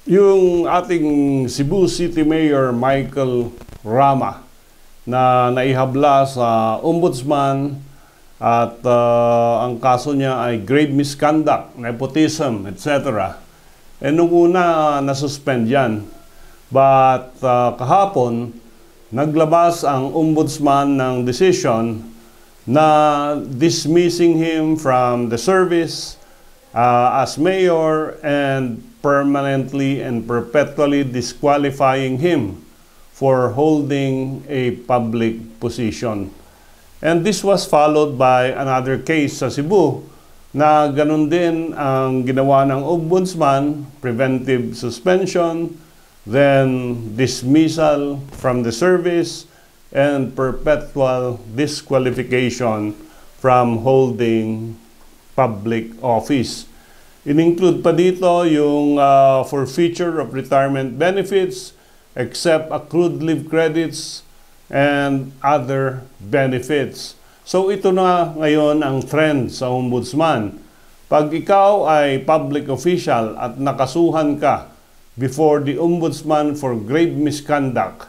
Yung ating Cebu City Mayor Michael Rama na naihabla sa ombudsman at ang kaso niya ay grave misconduct, nepotism, etc. Nung una, nasuspend yan. But kahapon, naglabas ang ombudsman ng decision na dismissing him from the service as mayor and permanently and perpetually disqualifying him for holding a public position. And this was followed by another case sa Cebu na ganun din ang ginawa ng ombudsman, preventive suspension, then dismissal from the service, and perpetual disqualification from holding public office. In-include pa dito yung forfeiture of retirement benefits, except accrued leave credits, and other benefits. So ito na ngayon ang trend sa ombudsman. Pag ikaw ay public official at nakasuhan ka before the ombudsman for grave misconduct,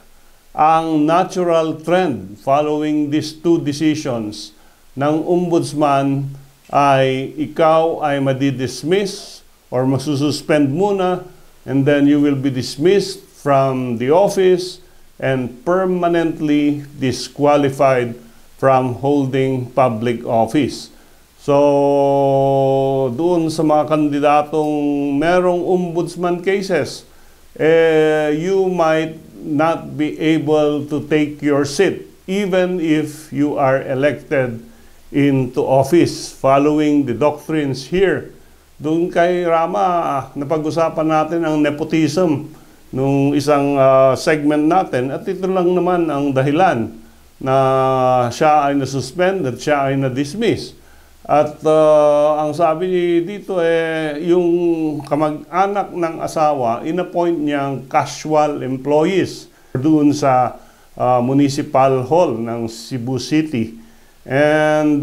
ang natural trend following these two decisions ng ombudsman ay ikaw ay madidismiss or masususpend muna, and then you will be dismissed from the office and permanently disqualified from holding public office. So, doon sa mga kandidatong merong ombudsman cases, you might not be able to take your seat even if you are elected into office following the doctrines here. Doon kay Rama, napag-usapan natin ang nepotism nung isang segment natin, at ito lang naman ang dahilan na siya ay nasuspend at siya ay na-dismiss. At ang sabi dito yung kamag-anak ng asawa, inappoint niyang casual employees doon sa municipal hall ng Cebu City. And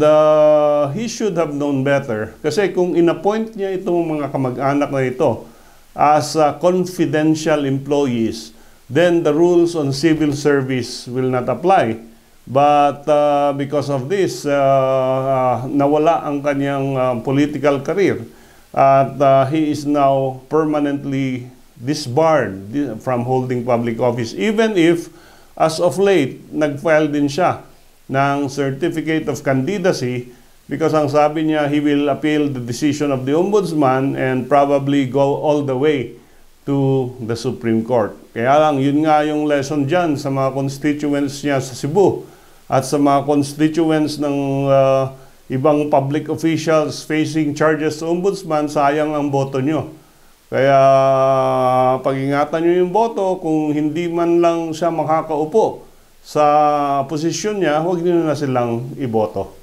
he should have known better. Kasi kung inappoint niya itong mga kamag-anak na ito as confidential employees, then the rules on civil service will not apply. But because of this, nawala ang kanyang political career. At he is now permanently disbarred from holding public office. Even if, as of late, nag-file din siya ng certificate of candidacy, because ang sabi niya, he will appeal the decision of the ombudsman and probably go all the way to the Supreme Court. Kaya lang, yun nga yung lesson dyan sa mga constituents niya sa Cebu at sa mga constituents ng ibang public officials facing charges sa ombudsman, sayang ang boto nyo. Kaya pag-ingatan nyo yung boto, kung hindi man lang siya makakaupo sa posisyon niya, huwag niyo na silang iboto.